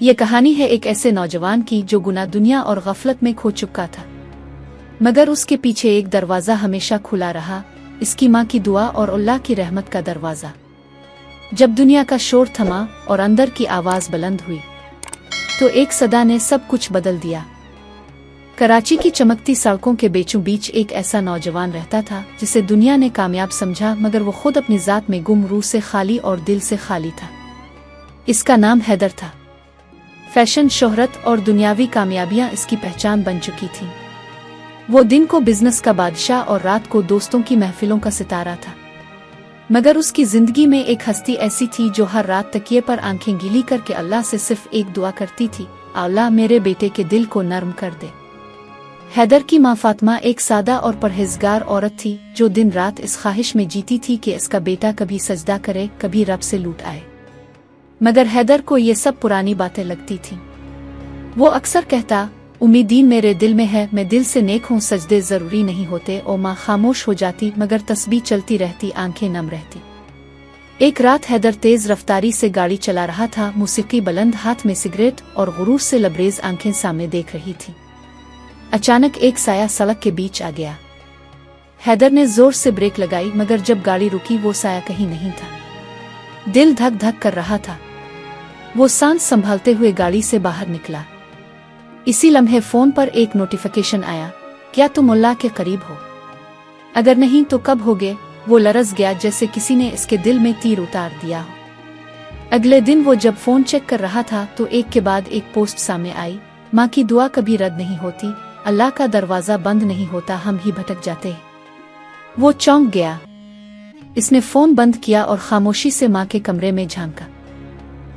ये कहानी है एक ऐसे नौजवान की जो गुनाह दुनिया और गफलत में खो चुका था, मगर उसके पीछे एक दरवाज़ा हमेशा खुला रहा, इसकी माँ की दुआ और अल्लाह की रहमत का दरवाज़ा। जब दुनिया का शोर थमा और अंदर की आवाज़ बुलंद हुई तो एक सदा ने सब कुछ बदल दिया। कराची की चमकती सड़कों के बीचों बीच एक ऐसा नौजवान रहता था जिसे दुनिया ने कामयाब समझा, मगर वो खुद अपनी ज़ात में गुम, रूह से खाली और दिल से खाली था। इसका नाम हैदर था। फैशन, शोहरत और दुनियावी कामयाबियां इसकी पहचान बन चुकी थीं। वो दिन को बिजनेस का बादशाह और रात को दोस्तों की महफिलों का सितारा था। मगर उसकी जिंदगी में एक हस्ती ऐसी थी जो हर रात तकिए पर आंखें गीली करके अल्लाह से सिर्फ एक दुआ करती थी, अल्लाह मेरे बेटे के दिल को नर्म कर दे। हैदर की माँ फातिमा एक सादा और परहेजगार औरत थी जो दिन रात इस ख्वाहिश में जीती थी कि इसका बेटा कभी सजदा करे, कभी रब से लूट आए। मगर हैदर को ये सब पुरानी बातें लगती थीं। वो अक्सर कहता, उम्मीदीन मेरे दिल में है, मैं दिल से नेक हूँ, सजदे जरूरी नहीं होते। और माँ खामोश हो जाती, मगर तस्बीह चलती रहती, आंखें नम रहती। एक रात हैदर तेज रफ्तारी से गाड़ी चला रहा था, मौसीकी बुलंद, हाथ में सिगरेट और गुरूर से लबरेज आंखें सामने देख रही थी। अचानक एक साया सड़क के बीच आ गया। हैदर ने जोर से ब्रेक लगाई, मगर जब गाड़ी रुकी वो साया कहीं नहीं था। दिल धक धक कर रहा था। वो सांस संभालते हुए गाड़ी से बाहर निकला। इसी लम्हे फोन पर एक नोटिफिकेशन आया, क्या तुम अल्लाह के करीब हो? अगर नहीं तो कब होगे? वो लरज़ गया जैसे किसी ने इसके दिल में तीर उतार दिया हो। अगले दिन वो जब फोन चेक कर रहा था तो एक के बाद एक पोस्ट सामने आई, माँ की दुआ कभी रद्द नहीं होती, अल्लाह का दरवाज़ा बंद नहीं होता, हम ही भटक जाते हैं। वो चौंक गया। इसने फोन बंद किया और खामोशी से माँ के कमरे में झांका।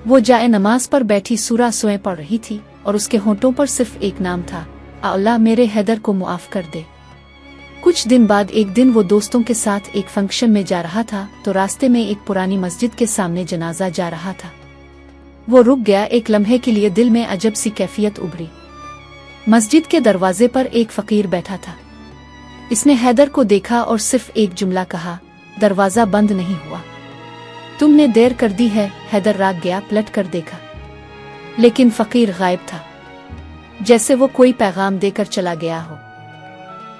वो जाए नमाज पर बैठी सूरा स्वयं पढ़ रही थी और उसके होंठों पर सिर्फ एक नाम था, अल्लाह मेरे हैदर को मुआफ कर दे। कुछ दिन बाद एक दिन वो दोस्तों के साथ एक फंक्शन में जा रहा था तो रास्ते में एक पुरानी मस्जिद के सामने जनाजा जा रहा था। वो रुक गया। एक लम्हे के लिए दिल में अजब सी कैफियत उभरी। मस्जिद के दरवाजे पर एक फकीर बैठा था। इसने हैदर को देखा और सिर्फ एक जुमला कहा, दरवाजा बंद नहीं हुआ, तुमने देर कर दी है। हैदर राग गया, पलट कर देखा, लेकिन फकीर गायब था, जैसे वो कोई पैगाम देकर चला गया हो।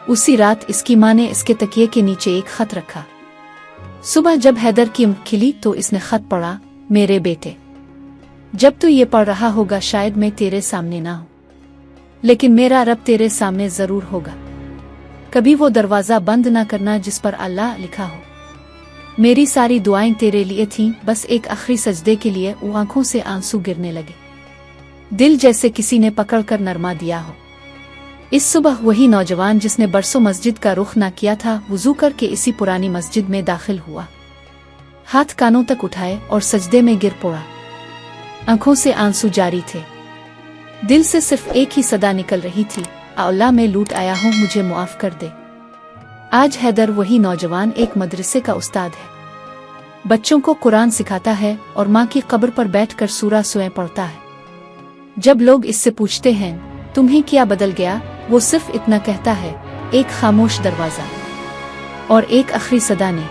उसी रात इसकी माँ ने इसके तकिए के नीचे एक खत रखा। सुबह जब हैदर की आँख खिली तो इसने खत पढ़ा, मेरे बेटे, जब तू ये पढ़ रहा होगा शायद मैं तेरे सामने ना हूं, लेकिन मेरा रब तेरे सामने जरूर होगा। कभी वो दरवाजा बंद ना करना जिस पर अल्लाह लिखा हो। मेरी सारी दुआएं तेरे लिए थीं, बस एक आखिरी सजदे के लिए। वो आंखों से आंसू गिरने लगे, दिल जैसे किसी ने पकड़ कर नरमा दिया हो। इस सुबह वही नौजवान जिसने बरसों मस्जिद का रुख ना किया था, वुजू करके इसी पुरानी मस्जिद में दाखिल हुआ। हाथ कानों तक उठाए और सजदे में गिर पड़ा। आंखों से आंसू जारी थे। दिल से सिर्फ एक ही सदा निकल रही थी, अल्लाह मैं लूट आया हूँ, मुझे मुआफ कर दे। आज हैदर वही नौजवान एक मदरसे का उस्ताद है, बच्चों को कुरान सिखाता है और माँ की कब्र पर बैठकर सूरा स्वयं पढ़ता है। जब लोग इससे पूछते हैं तुम्हें क्या बदल गया, वो सिर्फ इतना कहता है, एक खामोश दरवाजा और एक आखिरी सदा ने।